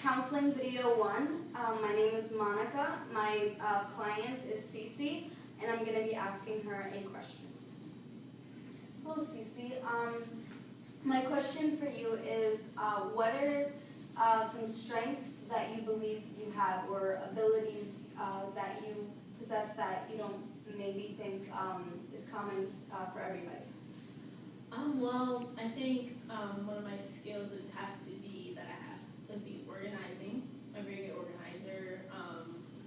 Counseling Video 1. My name is Monica. My client is Cece, and I'm going to be asking her a question. Hello, Cece. My question for you is, what are some strengths that you believe you have, or abilities that you possess that you don't maybe think is common for everybody? Well, I think one of my skills would have to be that would be organizing. I'm a very good organizer.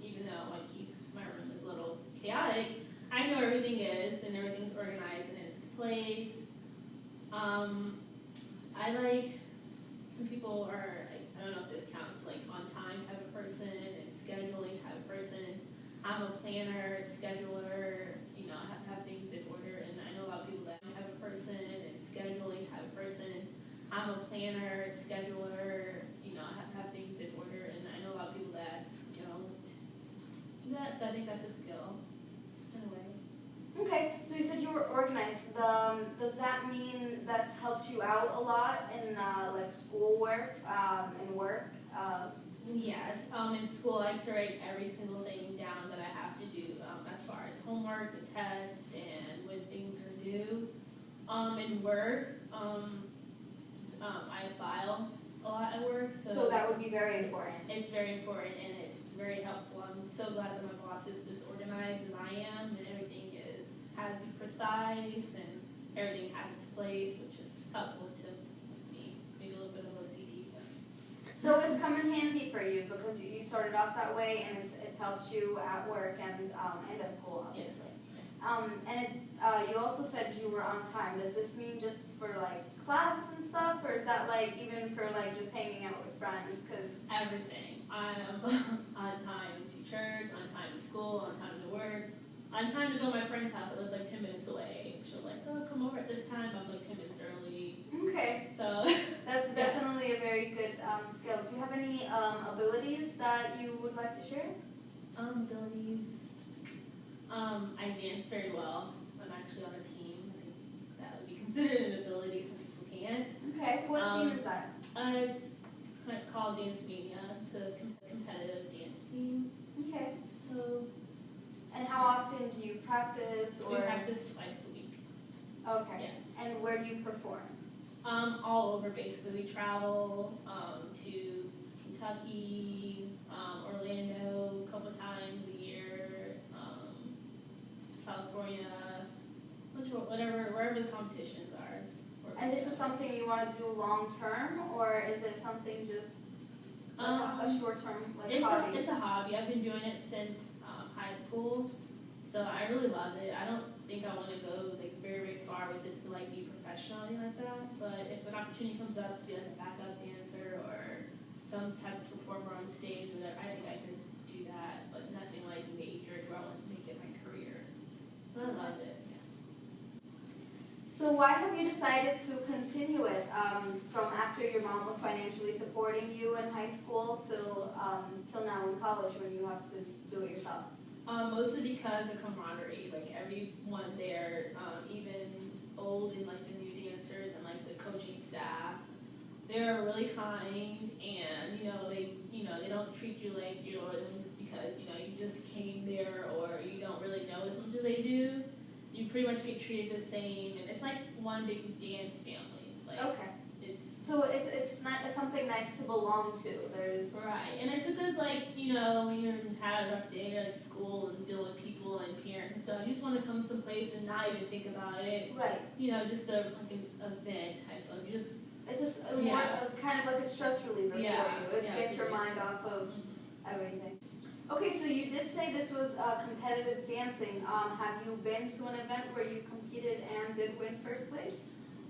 Even though I keep my room a little chaotic, I know everything is, and everything's organized and in its place. I like, some people are, I don't know if this counts, like on time type of person and scheduling type of person. I'm a planner, scheduler, have things in order, and I know a lot of people that type of person and scheduling type of person. I'm a planner, scheduler, have things in order, and I know a lot of people that don't do that, so I think that's a skill in a way. Okay, so you said you were organized. Does that mean that's helped you out a lot in like schoolwork and work? Yes, in school I like to write every single thing down that I have to do as far as homework and tests and when things are due. In work, I file a lot at work. So that would be very important. It's very important and it's very helpful. I'm so glad that my boss is as organized as I am, and everything has to be precise and everything has its place, which is helpful to me. Maybe a little bit of OCD. So it's come in handy for you because you started off that way, and it's helped you at work and at school, obviously. Yes. You also said you were on time. Does this mean just for like class and stuff, or is that like even for like just hanging out with friends? Cause everything. I am on time to church, on time to school, on time to work, on time to go to my friend's house that lives like 10 minutes away. She'll like, oh, come over at this time. I'm like 10 minutes early. Okay. So that's definitely a very good skill. Do you have any abilities that you would like to share? Abilities. I dance very well. I'm actually on a team. I think that would be considered an ability. Some people can't. Okay. What team is that? It's called Dance Mania. It's a competitive dance team. Okay. So. And how often do you practice? Or? We practice twice a week. Okay. Yeah. And where do you perform? All over basically. We travel to Kentucky, Orlando a couple times a year, California, wherever the competitions are. And this is something you want to do long term, or is it something just like a short term hobby? It's a hobby. I've been doing it since high school, so I really love it. I don't think I want to go like very far with it to like be professional or anything like that. But if an opportunity comes up to be like a backup dancer or some type of performer on stage, I think I can do that. But nothing like major where I want to make it my career. But I love it. Yeah. So why have you decided to continue it from after your mom was financially supporting you in high school till now in college when you have to do it yourself? Mostly because of camaraderie. Like everyone there, even old and like the new dancers and like the coaching staff, they're really kind, and they don't treat you like you're them just because you just came there or you don't really know as much as they do. You pretty much get treated the same, and it's like one big dance family. Like, okay. It's not something nice to belong to. There's right, and it's a good when you had a rough day at school and deal with people and parents and stuff. You just want to come someplace and not even think about it. Right. Just an event type of It's just more kind of like a stress reliever for you. It gets your mind off of everything. Okay, so you did say this was competitive dancing. Have you been to an event where you competed and did win first place?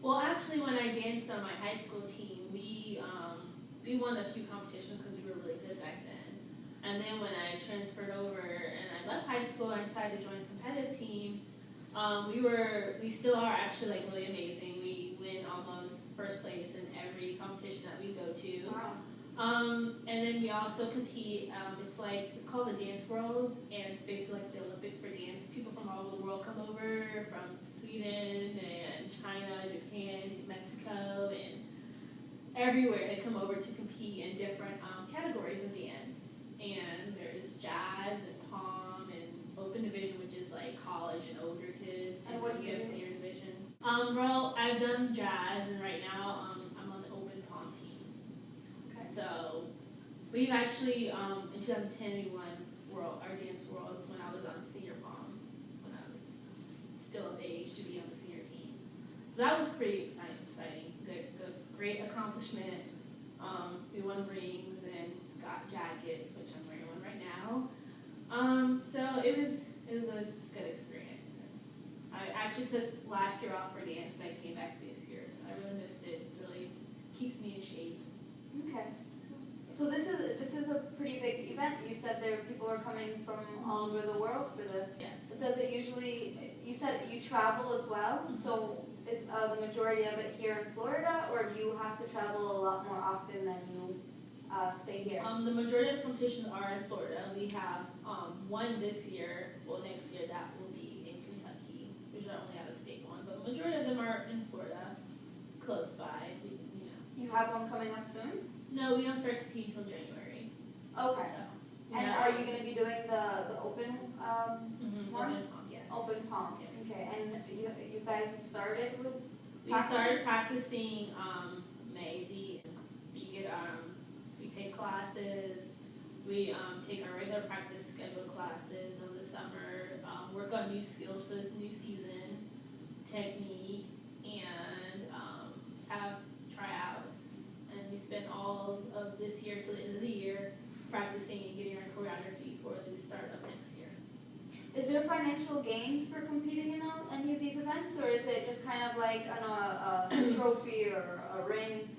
Well, actually, when I danced on my high school team, we won a few competitions because we were really good back then. And then when I transferred over and I left high school and I decided to join a competitive team, we still are actually like really amazing. We win almost first place in every competition that we go to. Wow. And then we also compete. It's called the Dance Worlds, and it's basically like the Olympics for dance. People from all over the world come over, from Sweden and China, Japan, Mexico, and everywhere. They come over to compete in different categories of dance. And there's jazz and pom and open division, which is like college and older kids. And what do you have do? senior divisions. Well, I've done jazz, and right now I'm on the open pom team. Okay. So we've actually in 2010 we won our dance worlds when I was on senior pom, when I was still of age to be on the senior team. So that was pretty exciting. Good, great accomplishment. We won rings and got jackets, which I'm wearing one right now. So it was a good experience. I actually took last year off for dance, and I came back this year. So I really missed it. It really keeps me in shape. Okay. So this is a pretty big event. You said people are coming from all over the world for this. Yes. Does it usually? You said you travel as well. Mm-hmm. So is the majority of it here in Florida, or do you have to travel a lot more often than you stay here? The majority of the competitions are in Florida. We have one this year. Well, next year that will be in Kentucky, which are only out of state one. But the majority of them are in Florida, close by. You have one coming up soon? No, we don't start competing until January. Okay. So, And are you going to be doing the open one? Open pom, yes. Open pom. Yes. Okay. And you guys have started with We started practicing May. We take classes. We take our regular practice scheduled classes over the summer. Work on new skills for this new season, technique, and have tryouts. And we spent all of this year till the end of the year practicing and getting our choreography for the start of next year. Is there financial gain for competing in any of these events, or is it just kind of like a trophy or a ring?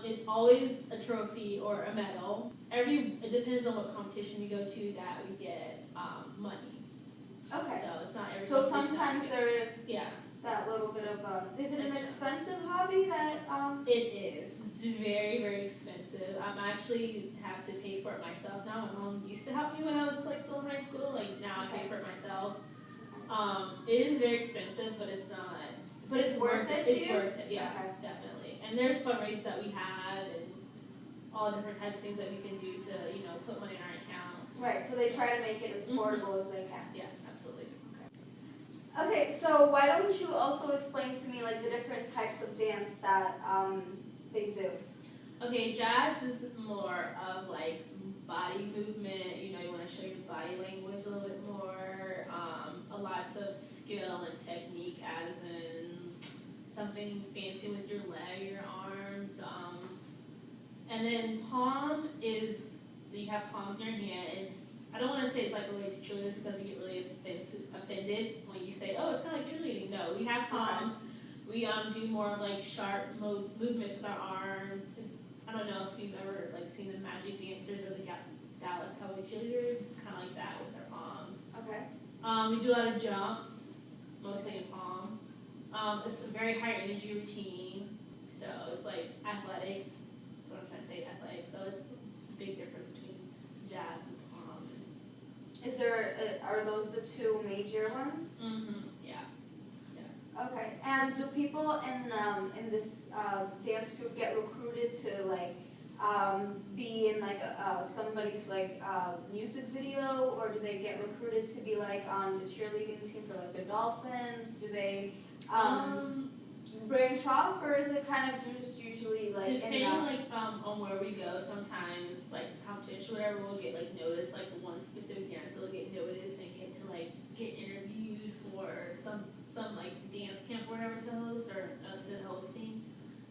It's always a trophy or a medal. It depends on what competition you go to that we get money. Okay. So it's not every So competition sometimes there is yeah. that little bit of is it an Extra. expensive hobby that It is. It's very, very expensive. I actually have to pay for it myself now. My mom used to help me when I was still in high school. Now I pay for it myself. It is very expensive, but it's not. But it's worth it to It's you? worth it, yeah, Okay. definitely. And there's fundraisers that we have and all different types of things that we can do to, put money in our account. Right, so they try to make it as affordable as they can. Yeah, absolutely. Okay, so why don't you also explain to me like the different types of dance that they do? Okay, jazz is more of like body movement. You want to show your body language a little bit more. Lots of skill and technique, as in something fancy with your leg, your arms. And then pom is you have palms in your hand. I don't want to say it's like related to cheerleading because we get really offended when you say, oh, it's kind of like cheerleading. No, we have palms. We do more of like sharp movements with our arms. I don't know if you've ever seen the Magic Dancers or the Dallas Cowboy Cheerleaders. It's kind of like that with our palms. Okay. We do a lot of jumps, mostly in pom. It's a very high energy routine, so it's like athletic. That's what I'm trying to say, athletic. So it's a big difference between jazz and pom. Is there are those the two major ones? Yeah. Okay. And do people in this dance group get recruited to be in somebody's music video, or do they get recruited to be on the cheerleading team for the Dolphins? Do they branch off, or is it kind of just usually depending on where we go? Sometimes the competition, whatever, we'll get noticed. One specific dancer will get noticed and get to get interviewed for some dance camp or whatever to host or assist hosting,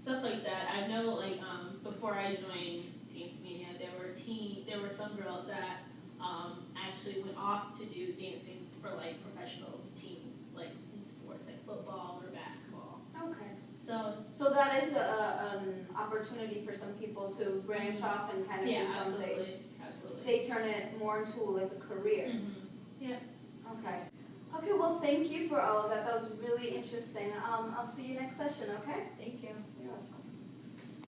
stuff like that. I know before I joined Dance Mania, there were some girls that actually went off to do dancing for professional teams, in sports like football or basketball. Okay. So that is an opportunity for some people to branch off and kind of do something. Absolutely. They turn it more into a career. Yeah. Okay. Okay, well, thank you for all of that. That was really interesting. I'll see you next session, okay? Thank you. You're welcome.